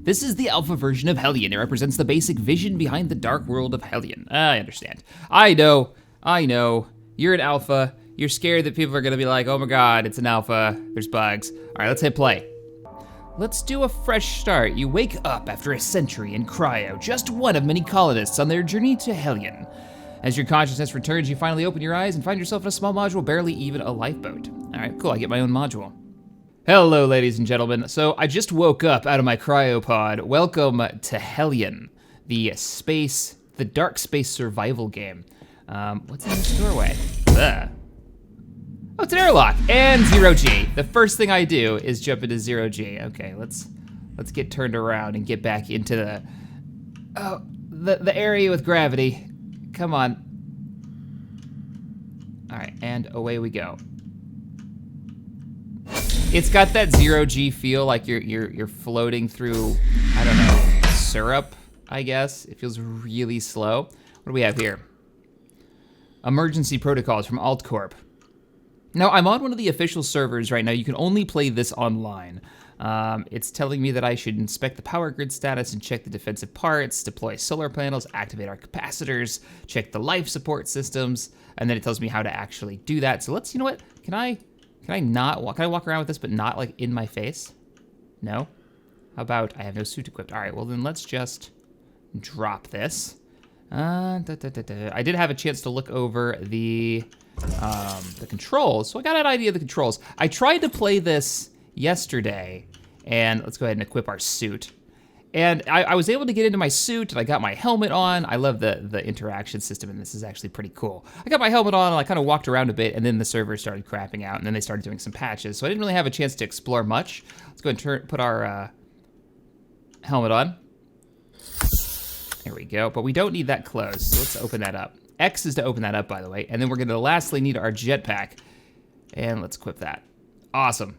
This is the alpha version of Hellion. It represents the basic vision behind the dark world of Hellion. I understand. I know. You're an alpha. You're scared that people are gonna be like, oh my god, it's an alpha, there's bugs. All right, let's hit play. Let's do a fresh start. You wake up after a century in cryo, just one of many colonists on their journey to Hellion. As your consciousness returns, you finally open your eyes and find yourself in a small module, barely even a lifeboat. All right, cool, I get my own module. Hello, ladies and gentlemen. So I just woke up out of my cryopod. Welcome to Hellion, the dark space survival game. What's in this doorway? Ugh. Oh, it's an airlock and 0G. The first thing I do is jump into 0G. Okay, let's get turned around and get back into the area with gravity. Come on. All right, and away we go. It's got that 0G feel, like you're floating through, I don't know, syrup, I guess. It feels really slow. What do we have here? Emergency protocols from AltCorp. Now, I'm on one of the official servers right now. You can only play this online. It's telling me that I should inspect the power grid status and check the defensive parts, deploy solar panels, activate our capacitors, check the life support systems, and then it tells me how to actually do that. So let's, you know what? Can I walk around with this but not like in my face? No? How about I have no suit equipped? All right, well then let's just drop this. I did have a chance to look over the controls, so I got an idea of the controls. I tried to play this yesterday, and let's go ahead and equip our suit. And I was able to get into my suit, and I got my helmet on. I love the interaction system, and this is actually pretty cool. I got my helmet on, and I kind of walked around a bit, and then the server started crapping out, and then they started doing some patches, so I didn't really have a chance to explore much. Let's go ahead and put our helmet on. There we go, but we don't need that closed, so let's open that up. X is to open that up, by the way, and then we're gonna lastly need our jetpack, and let's equip that. Awesome.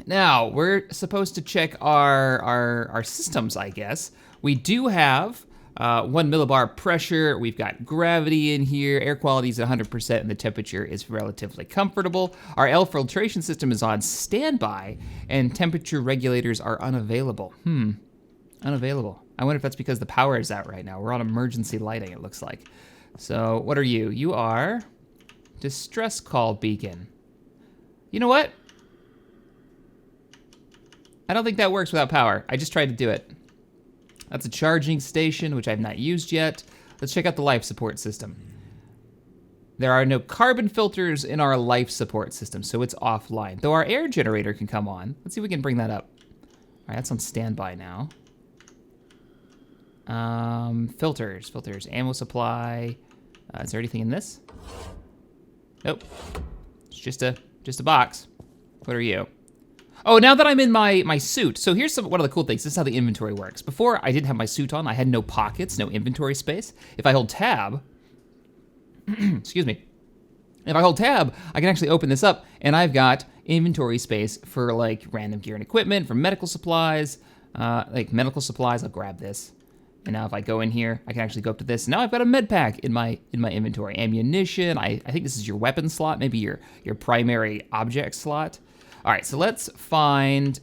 Now, we're supposed to check our systems, I guess. We do have 1 millibar pressure, we've got gravity in here, air quality is 100%, and the temperature is relatively comfortable. Our air filtration system is on standby, and temperature regulators are unavailable. Unavailable. I wonder if that's because the power is out right now. We're on emergency lighting, it looks like. So, what are you? You are distress call beacon. You know what? I don't think that works without power. I just tried to do it. That's a charging station, which I've not used yet. Let's check out the life support system. There are no carbon filters in our life support system, so it's offline. Though our air generator can come on. Let's see if we can bring that up. All right, that's on standby now. Filters, ammo supply. Is there anything in this? Nope. It's just a box. What are you? Oh, now that I'm in my suit. So here's one of the cool things. This is how the inventory works. Before, I didn't have my suit on. I had no pockets, no inventory space. If I hold tab, excuse me. If I hold tab, I can actually open this up, and I've got inventory space for like random gear and equipment, for medical supplies. I'll grab this. And now if I go in here, I can actually go up to this. Now I've got a med pack in my inventory. Ammunition, I think this is your weapon slot, maybe your primary object slot. All right, so let's find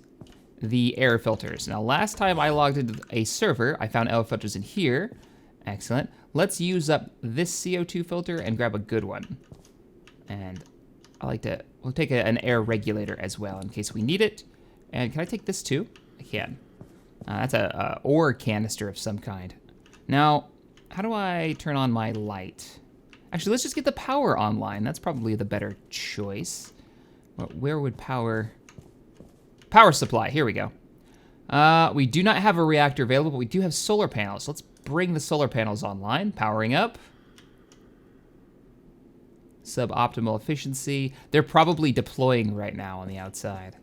the air filters. Now last time I logged into a server, I found air filters in here. Excellent. Let's use up this CO2 filter and grab a good one. And we'll take an air regulator as well in case we need it. And can I take this too? I can. That's a ore canister of some kind. Now, how do I turn on my light? Actually, let's just get the power online. That's probably the better choice. Well, where would power supply, here we go. We do not have a reactor available, but we do have solar panels. Let's bring the solar panels online. Powering up. Suboptimal efficiency. They're probably deploying right now on the outside.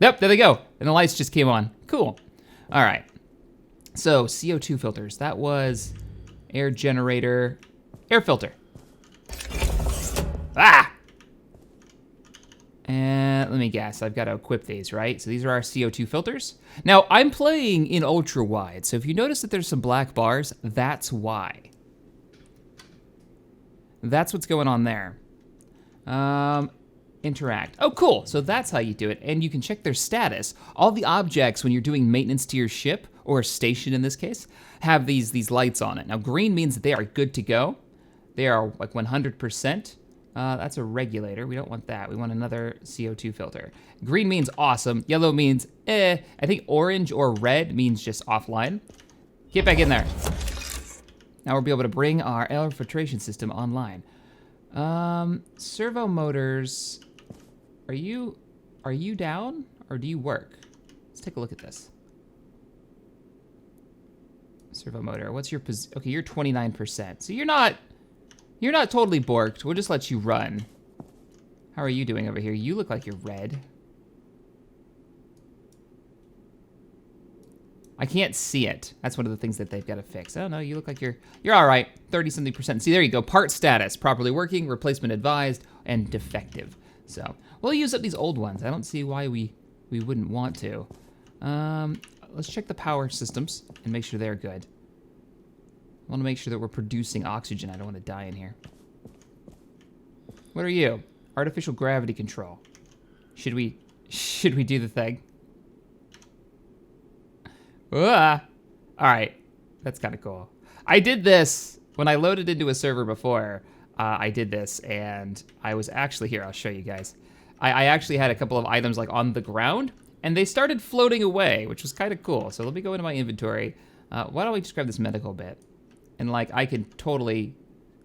Yep, there they go. And the lights just came on. Cool. All right. So, CO2 filters. That was air generator, air filter. Ah! And let me guess, I've got to equip these, right? So these are our CO2 filters. Now, I'm playing in ultra wide, so if you notice that there's some black bars, that's why. That's what's going on there. interact. Oh, cool. So that's how you do it. And you can check their status. All the objects, when you're doing maintenance to your ship, or station in this case, have these lights on it. Now, green means that they are good to go. They are like 100%. That's a regulator. We don't want that. We want another CO2 filter. Green means awesome. Yellow means eh. I think orange or red means just offline. Get back in there. Now we'll be able to bring our air filtration system online. Servo motors, are you down or do you work? Let's take a look at this. Servo motor, what's your position? Okay, you're 29%. So you're not totally borked. We'll just let you run. How are you doing over here? You look like you're red. I can't see it. That's one of the things that they've got to fix. Oh no, you look like you're all right. 30-something%. See, there you go. Part status, properly working, replacement advised, and defective. So we'll use up these old ones. I don't see why we wouldn't want to. Let's check the power systems and make sure they're good. I want to make sure that we're producing oxygen. I don't want to die in here. What are you? Artificial gravity control. Should we do the thing? All right, that's kind of cool. I did this when I loaded into a server before. I did this, and I was actually here. I'll show you guys. I actually had a couple of items like on the ground, and they started floating away, which was kind of cool. So let me go into my inventory. Why don't we just grab this medical bit, and like I can totally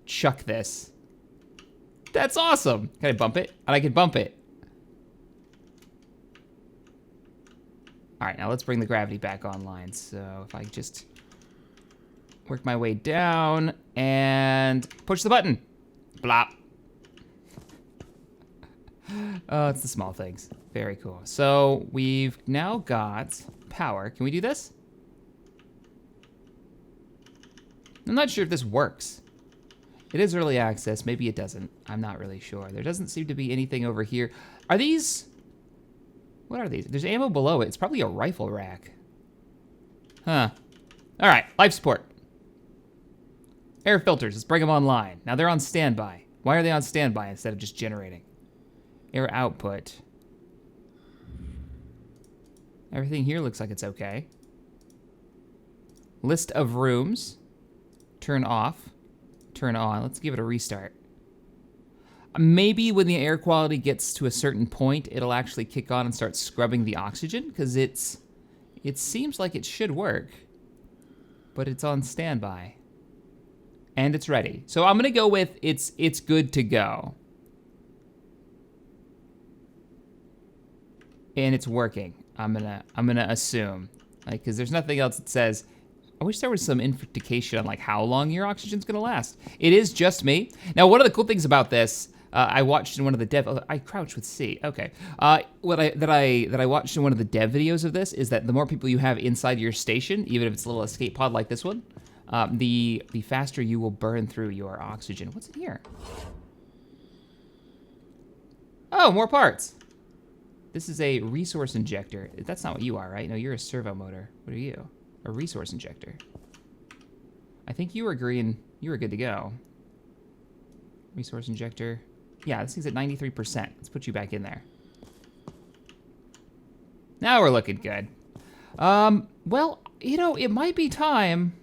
chuck this. That's awesome. Can I bump it? And I can bump it. All right, now let's bring the gravity back online. So if I just work my way down and push the button. Blop. Oh, it's the small things. Very cool. So we've now got power. Can we do this? I'm not sure if this works. It is early access. Maybe it doesn't. I'm not really sure. There doesn't seem to be anything over here. Are these... What are these? There's ammo below it. It's probably a rifle rack. Huh. All right, life support. Air filters, let's bring them online. Now they're on standby. Why are they on standby instead of just generating? Air output. Everything here looks like it's okay. List of rooms. Turn off. Turn on. Let's give it a restart. Maybe when the air quality gets to a certain point, it'll actually kick on and start scrubbing the oxygen, because it seems like it should work, but it's on standby. And it's ready. So I'm gonna go with it's good to go. And it's working. I'm gonna assume. Like, because there's nothing else that says, I wish there was some indication on like how long your oxygen's gonna last. It is just me. Now, one of the cool things about this, I watched in one of the dev. I crouched with C. Okay. That I watched in one of the dev videos of this is that the more people you have inside your station, even if it's a little escape pod like this one, the faster you will burn through your oxygen. What's in here? Oh, more parts. This is a resource injector. That's not what you are, right? No, you're a servo motor. What are you? A resource injector. I think you were green. You were good to go. Resource injector. Yeah, this thing's at 93%. Let's put you back in there. Now we're looking good. Well, you know, it might be time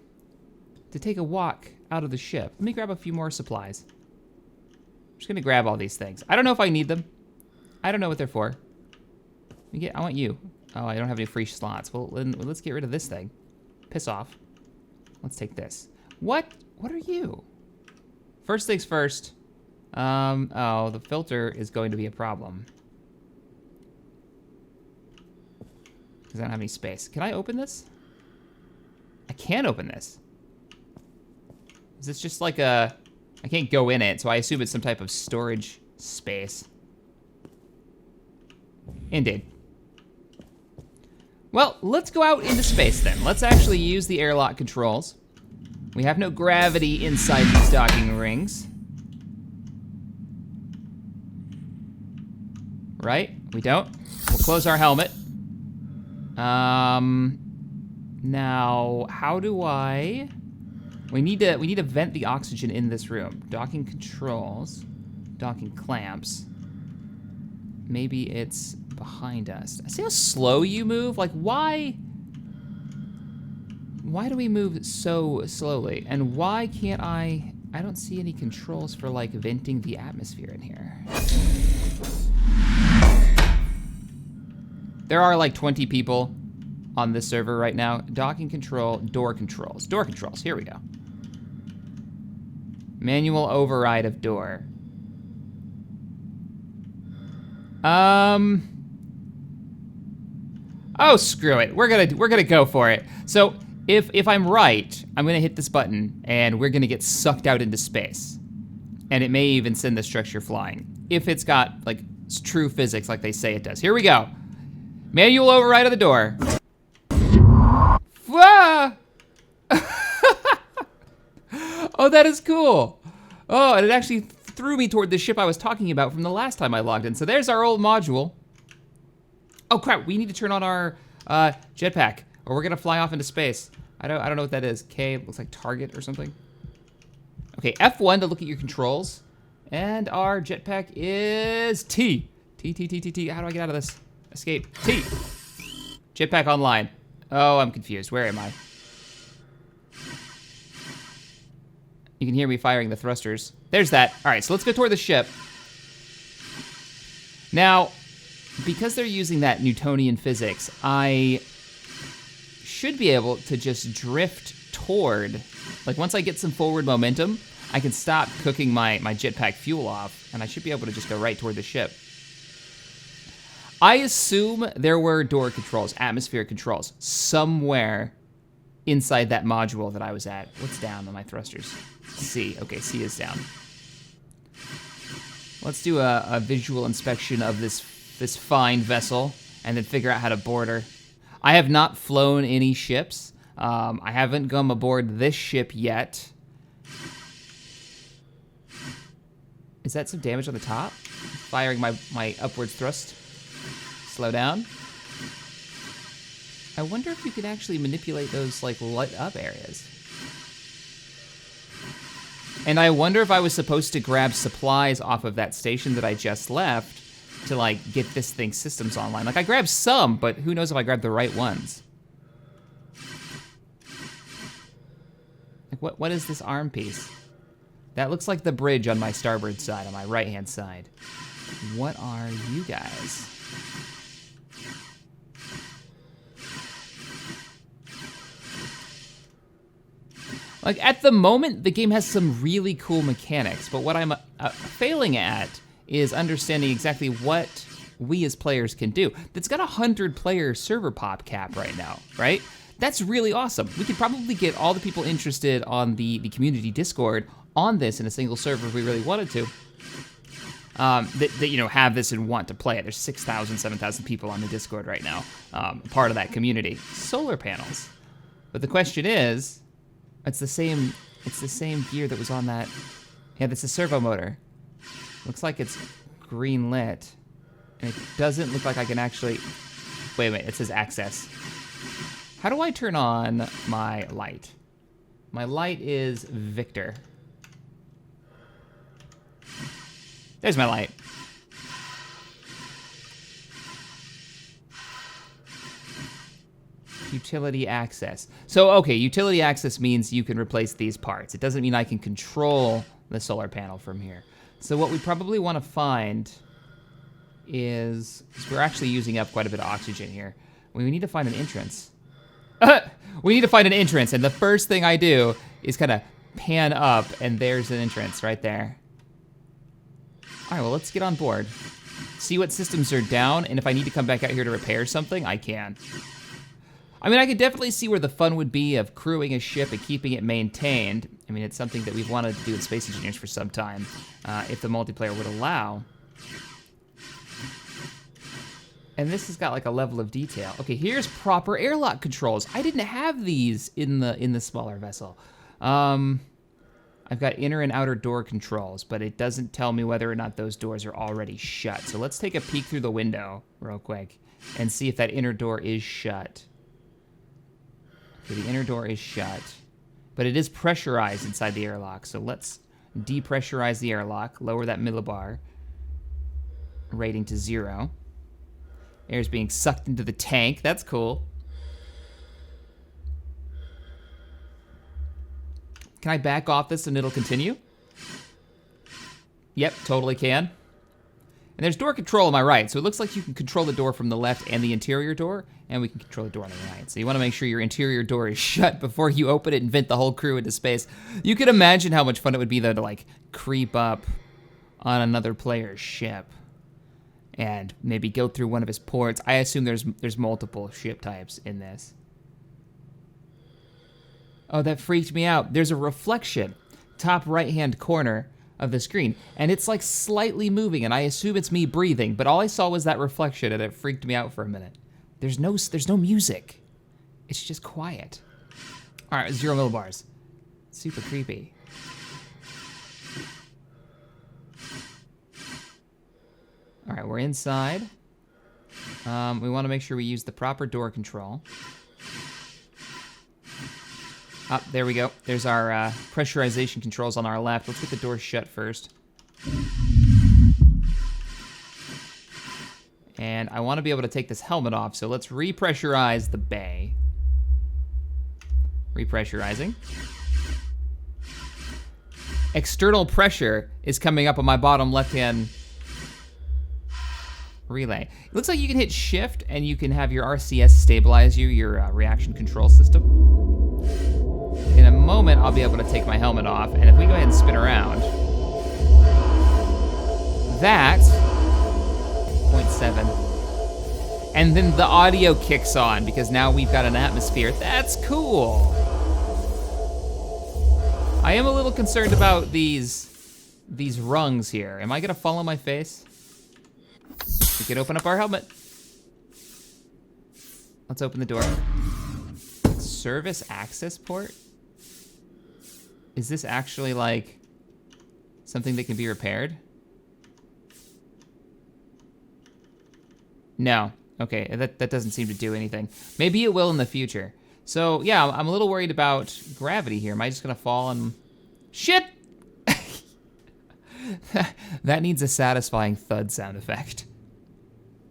to take a walk out of the ship. Let me grab a few more supplies. I'm just gonna grab all these things. I don't know if I need them. I don't know what they're for. I want you. Oh, I don't have any free slots. Well, then let's get rid of this thing. Piss off. Let's take this. What are you? First things first. Oh, the filter is going to be a problem. Because I don't have any space. Can I open this? I can't open this. Is this just like a... I can't go in it, so I assume it's some type of storage space. Indeed. Well, let's go out into space then. Let's actually use the airlock controls. We have no gravity inside these docking rings. Right? We don't? We'll close our helmet. Now, how do I... We need to vent the oxygen in this room. Docking controls. Docking clamps. maybe it's behind us. See how slow you move? Like, why do we move so slowly? And why can't I don't see any controls for, like, venting the atmosphere in here. There are, like, 20 people on this server right now. Docking control, door controls. Door controls, here we go. Manual override of door. Oh, screw it. We're gonna go for it. So if I'm right, I'm gonna hit this button and we're gonna get sucked out into space. And it may even send the structure flying. If it's got, like, true physics like they say it does. Here we go. Manual override of the door. Ah! Oh, that is cool. Oh, and it actually threw me toward the ship I was talking about from the last time I logged in. So there's our old module. Oh crap, we need to turn on our jetpack or we're gonna fly off into space. I don't know what that is. K, looks like target or something. Okay, F1 to look at your controls. And our jetpack is T. T. How do I get out of this? Escape, T. Jetpack online. Oh, I'm confused. Where am I? You can hear me firing the thrusters. There's that. All right, so let's go toward the ship. Now, because they're using that Newtonian physics, I should be able to just drift toward, like once I get some forward momentum, I can stop cooking my jetpack fuel off, and I should be able to just go right toward the ship. I assume there were door controls, atmosphere controls, somewhere inside that module that I was at. What's down on my thrusters? C. Okay, C is down. Let's do a visual inspection of this fine vessel and then figure out how to board her. I have not flown any ships. I haven't come aboard this ship yet. Is that some damage on the top? Firing my upwards thrust. Slow down. I wonder if you can actually manipulate those, like, light up areas. And I wonder if I was supposed to grab supplies off of that station that I just left to, like, get this thing's systems online. Like, I grabbed some, but who knows if I grabbed the right ones. Like, what is this arm piece? That looks like the bridge on my starboard side, on my right-hand side. What are you guys? Like, at the moment, the game has some really cool mechanics, but what I'm failing at is understanding exactly what we as players can do. It's got a 100-player server pop cap right now, right? That's really awesome. We could probably get all the people interested on the community Discord on this in a single server if we really wanted to. That you know, have this and want to play it. There's 6,000, 7,000 people on the Discord right now, part of that community. Solar panels. But the question is, it's the same gear that was on that. Yeah, that's a servo motor. Looks like it's green lit. And it doesn't look like I can actually, wait a minute, it says access. How do I turn on my light? My light is Victor. There's my light. Utility access. So, okay, utility access means you can replace these parts. It doesn't mean I can control the solar panel from here. So what we probably want to find is, because we're actually using up quite a bit of oxygen here, we need to find an entrance. We need to find an entrance, and the first thing I do is kind of pan up, and there's an entrance right there. All right, well, let's get on board. See what systems are down, and if I need to come back out here to repair something, I can. I mean, I could definitely see where the fun would be of crewing a ship and keeping it maintained. I mean, it's something that we've wanted to do in Space Engineers for some time, if the multiplayer would allow. And this has got like a level of detail. Okay, here's proper airlock controls. I didn't have these in the smaller vessel. I've got inner and outer door controls, but it doesn't tell me whether or not those doors are already shut. So let's take a peek through the window real quick and see if that inner door is shut. Okay, the inner door is shut, but it is pressurized inside the airlock. So let's depressurize the airlock, lower that millibar. rating to 0. Air's being sucked into the tank. That's cool. Can I back off this and it'll continue? Yep, totally can. And there's door control on my right, so it looks like you can control the door from the left and the interior door, and we can control the door on the right. So you want to make sure your interior door is shut before you open it and vent the whole crew into space. You can imagine how much fun it would be, though, to like creep up on another player's ship and maybe go through one of his ports. I assume there's multiple ship types in this. Oh, that freaked me out. There's a reflection, top right-hand corner of the screen, and it's like slightly moving, and I assume it's me breathing, but all I saw was that reflection, and it freaked me out for a minute. There's no music. It's just quiet. All right, 0 millibars. Super creepy. All right, we're inside. We want to make sure we use the proper door control. Ah, there we go. There's our pressurization controls on our left. Let's get the door shut first. And I want to be able to take this helmet off, so let's repressurize the bay. Repressurizing. External pressure is coming up on my bottom left-hand relay. It looks like you can hit shift and you can have your RCS stabilize you, your reaction control system. In a moment, I'll be able to take my helmet off, and if we go ahead and spin around, that, 0.7, and then the audio kicks on because now we've got an atmosphere. That's cool. I am a little concerned about these rungs here. Am I gonna fall on my face? We can open up our helmet. Let's open the door. Service access port? Is this actually like something that can be repaired? No. Okay, that doesn't seem to do anything. Maybe it will in the future. So yeah, I'm a little worried about gravity here. Am I just gonna fall and... Shit! That needs a satisfying thud sound effect.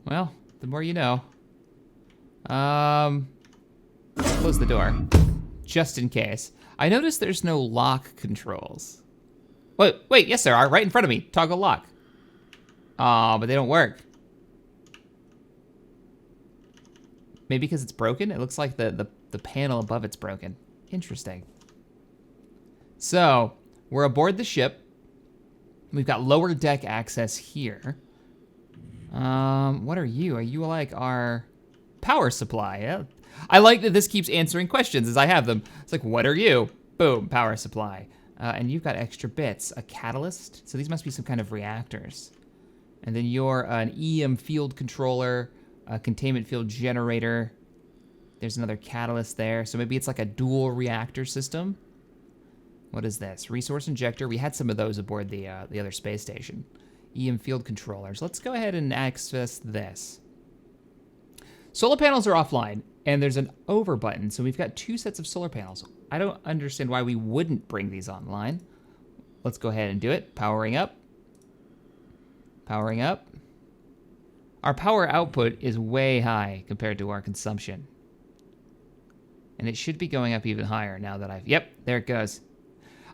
Well, the more you know. Close the door, just in case. I noticed there's no lock controls. Wait, yes there are, right in front of me. Toggle lock. Aw, but they don't work. Maybe because it's broken? It looks like the panel above it's broken. Interesting. So, we're aboard the ship. We've got lower deck access here. What are you? Are you like our power supply? Yeah. I like that this keeps answering questions as I have them. It's like, what are you? Boom, power supply. And you've got extra bits. A catalyst? So these must be some kind of reactors. And then you're an EM field controller, a containment field generator. There's another catalyst there. So maybe it's like a dual reactor system. What is this? Resource injector. We had some of those aboard the other space station. EM field controllers. Let's go ahead and access this. Solar panels are offline, and there's an over button, so we've got 2 sets of solar panels. I don't understand why we wouldn't bring these online. Let's go ahead and do it. Powering up. Powering up. Our power output is way high compared to our consumption. And it should be going up even higher now that I've... Yep, there it goes.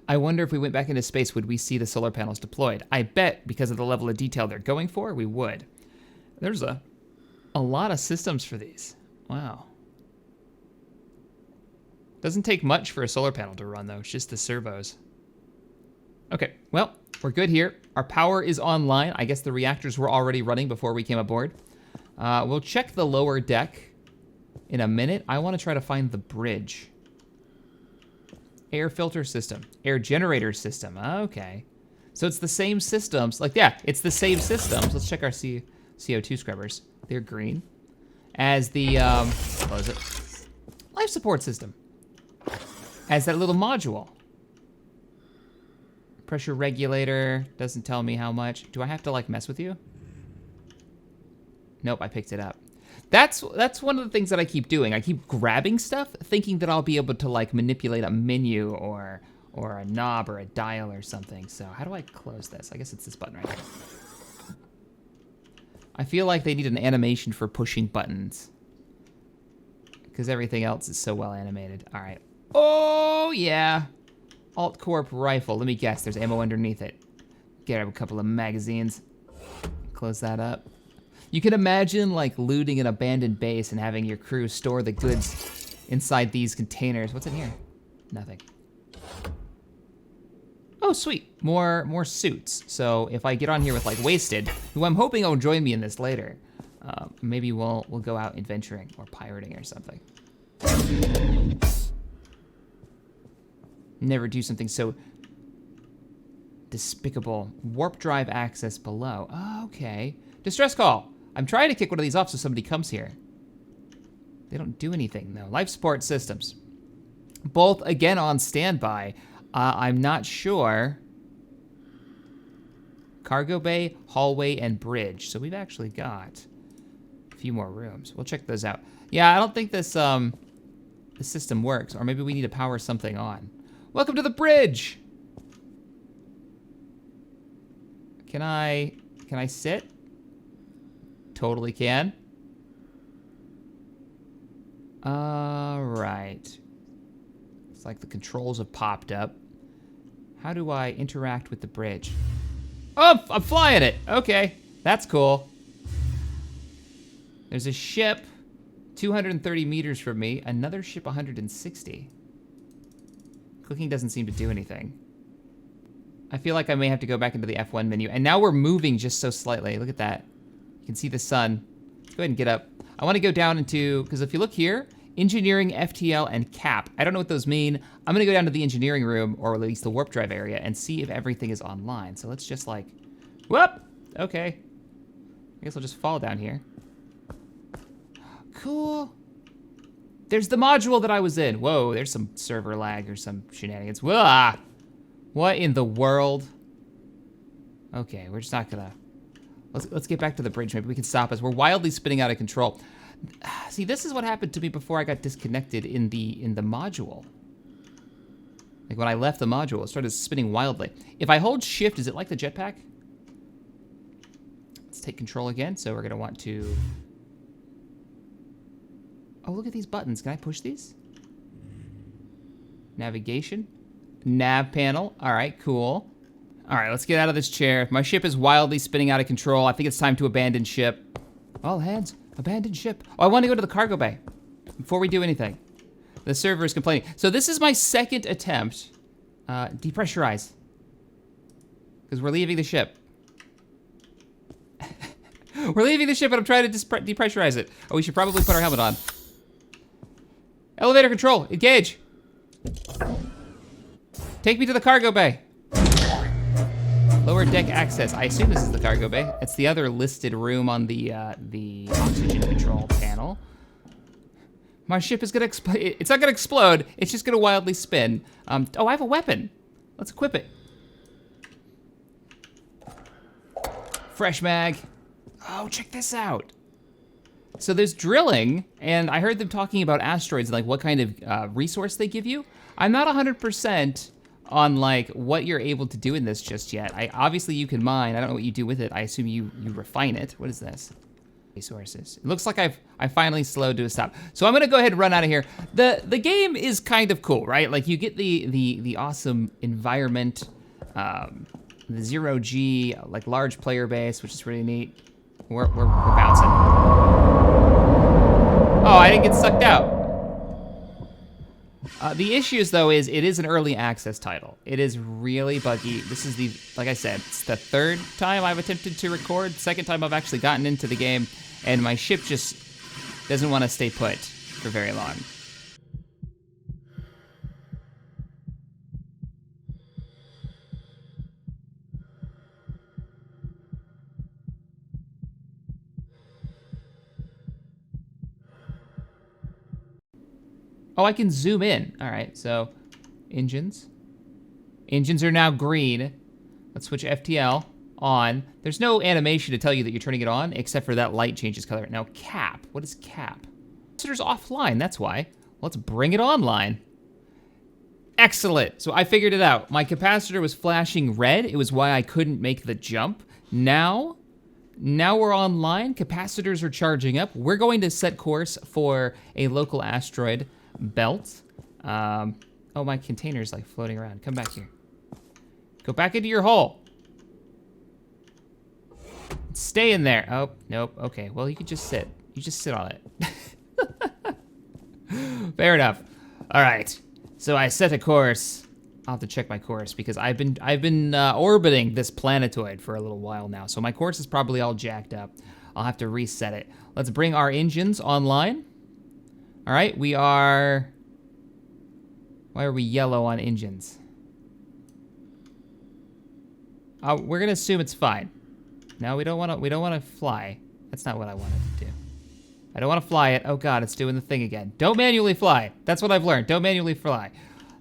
I wonder if we went back into space, would we see the solar panels deployed? I bet because of the level of detail they're going for, we would. There's a lot of systems for these. Wow. Doesn't take much for a solar panel to run, though. It's just the servos. Okay, well, we're good here. Our power is online. I guess the reactors were already running before we came aboard. We'll check the lower deck in a minute. I want to try to find the bridge. Air filter system. Air generator system. Okay. So it's the same systems. Like, yeah, it's the same systems. Let's check our CO2 scrubbers. They're green. As the, close it. Life support system. As that little module. Pressure regulator. Doesn't tell me how much. Do I have to, like, mess with you? Nope, I picked it up. That's one of the things that I keep doing. I keep grabbing stuff, thinking that I'll be able to, like, manipulate a menu or a knob or a dial or something. So how do I close this? I guess it's this button right here. I feel like they need an animation for pushing buttons. Because everything else is so well animated. All right. Oh, yeah. Alt-Corp rifle. Let me guess. There's ammo underneath it. Get a couple of magazines. Close that up. You can imagine, like, looting an abandoned base and having your crew store the goods inside these containers. What's in here? Nothing. Oh, sweet. More suits. So if I get on here with, like, Wasted, who I'm hoping will join me in this later, maybe we'll go out adventuring or pirating or something. Never do something so despicable. Warp drive access below. Oh, okay. Distress call. I'm trying to kick one of these off so somebody comes here. They don't do anything, though. Life support systems. Both, again, on standby. I'm not sure. Cargo bay, hallway, and bridge. So we've actually got a few more rooms. We'll check those out. Yeah, I don't think this system works. Or maybe we need to power something on. Welcome to the bridge! Can I sit? Totally can. Right. It's like the controls have popped up. How do I interact with the bridge? Oh, I'm flying it. Okay, that's cool. There's a ship 230 meters from me. Another ship 160. Clicking doesn't seem to do anything. I feel like I may have to go back into the F1 menu. And now we're moving just so slightly. Look at that. You can see the sun. Let's go ahead and get up. I want to go down into, because if you look here, engineering, FTL, and cap. I don't know what those mean. I'm going to go down to the engineering room, or at least the warp drive area, and see if everything is online. So let's just like, whoop, okay. I guess I'll just fall down here. Cool. There's the module that I was in. Whoa, there's some server lag or some shenanigans. Whoa, what in the world? Okay, we're just not gonna, let's get back to the bridge. Maybe we can stop us. We're wildly spinning out of control. See, this is what happened to me before I got disconnected in the module. Like when I left the module, it started spinning wildly. If I hold shift, is it like the jetpack? Let's take control again. So we're gonna want to, oh, look at these buttons. Can I push these? Navigation, nav panel. All right, cool. All right, let's get out of this chair. My ship is wildly spinning out of control. I think it's time to abandon ship. All hands, abandon ship. Oh, I want to go to the cargo bay before we do anything. The server is complaining. So this is my second attempt. Depressurize. Because we're leaving the ship. We're leaving the ship and I'm trying to depressurize it. Oh, we should probably put our helmet on. Elevator control, engage. Take me to the cargo bay. Lower deck access. I assume this is the cargo bay. It's the other listed room on the oxygen control panel. My ship is gonna explode. It's not gonna explode. It's just gonna wildly spin. Oh, I have a weapon. Let's equip it. Fresh mag. Oh, check this out. So there's drilling, and I heard them talking about asteroids and like what kind of resource they give you. I'm not 100% on like what you're able to do in this just yet. Obviously you can mine. I don't know what you do with it. I assume you refine it. What is this? Resources. It looks like I finally slowed to a stop. So I'm gonna go ahead and run out of here. The game is kind of cool, right? Like you get the awesome environment, the 0G, like large player base, which is really neat. We're bouncing. Oh, I didn't get sucked out. The issues though is it is an early access title. It is really buggy. This is like I said, it's the third time I've attempted to record, second time I've actually gotten into the game, and my ship just doesn't want to stay put for very long. Oh, I can zoom in. All right, so engines. Engines are now green. Let's switch FTL on. There's no animation to tell you that you're turning it on, except for that light changes color. Now cap, what is cap? Capacitor's offline, that's why. Let's bring it online. Excellent, so I figured it out. My capacitor was flashing red. It was why I couldn't make the jump. Now, now we're online. Capacitors are charging up. We're going to set course for a local asteroid belt. Oh, my container's like floating around. Come back here. Go back into your hole. Stay in there. Oh, nope. Okay, well, you could just sit. You just sit on it. Fair enough. All right. So I set a course. I'll have to check my course because I've been orbiting this planetoid for a little while now. So my course is probably all jacked up. I'll have to reset it. Let's bring our engines online. All right, we are. Why are we yellow on engines? We're gonna assume it's fine. No, we don't want to fly. That's not what I wanted to do. I don't want to fly it. Oh God, it's doing the thing again. Don't manually fly. That's what I've learned. Don't manually fly.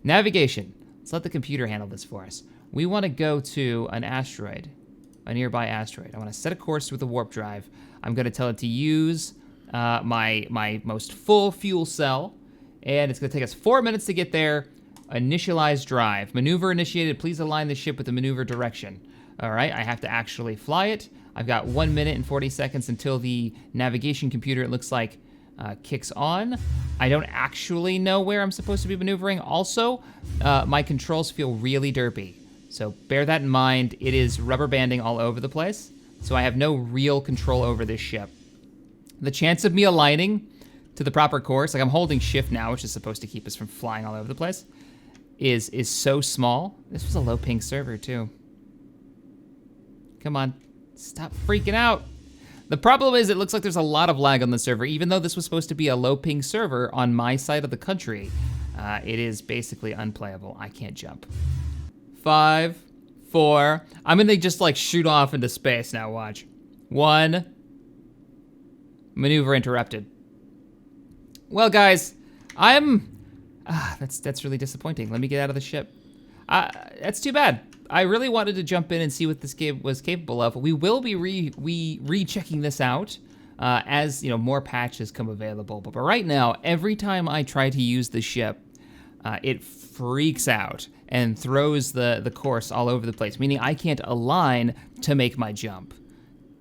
Navigation. Let's let the computer handle this for us. We want to go to an asteroid, a nearby asteroid. I want to set a course with a warp drive. I'm going to tell it to use my most full fuel cell, and it's going to take us 4 minutes to get there. Initialize drive. Maneuver initiated. Please align the ship with the maneuver direction. All right, I have to actually fly it. I've got 1 minute and 40 seconds until the navigation computer, it looks like, kicks on. I don't actually know where I'm supposed to be maneuvering. Also, my controls feel really derpy. So bear that in mind. It is rubber banding all over the place. So I have no real control over this ship. The chance of me aligning to the proper course, like I'm holding shift now, which is supposed to keep us from flying all over the place, is so small. This was a low ping server too. Come on, stop freaking out. The problem is it looks like there's a lot of lag on the server. Even though this was supposed to be a low ping server on my side of the country, it is basically unplayable. I can't jump. 5, 4, I'm gonna just like shoot off into space now, watch. 1, maneuver interrupted. Well guys, that's really disappointing. Let me get out of the ship. That's too bad. I really wanted to jump in and see what this game was capable of. We will be rechecking this out as more patches come available. But right now, every time I try to use the ship, it freaks out and throws the course all over the place, meaning I can't align to make my jump.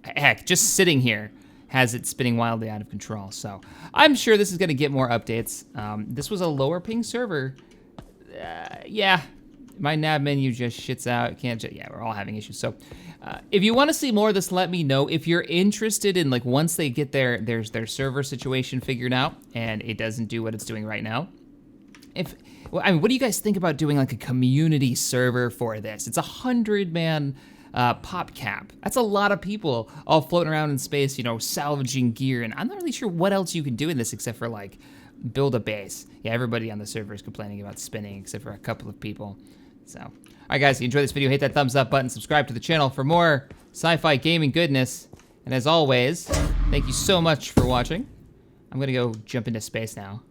Heck, just sitting here has it spinning wildly out of control. So I'm sure this is going to get more updates. This was a lower ping server. Yeah. My nav menu just shits out. Yeah, we're all having issues. So if you want to see more of this, let me know. If you're interested in, like, once they get their server situation figured out and it doesn't do what it's doing right now. What do you guys think about doing like a community server for this? It's 100-man pop cap. That's a lot of people all floating around in space, salvaging gear. And I'm not really sure what else you can do in this except for like build a base. Yeah, everybody on the server is complaining about spinning except for a couple of people. So, all right, guys, if you enjoyed this video, hit that thumbs up button, subscribe to the channel for more sci-fi gaming goodness. And as always, thank you so much for watching. I'm gonna go jump into space now.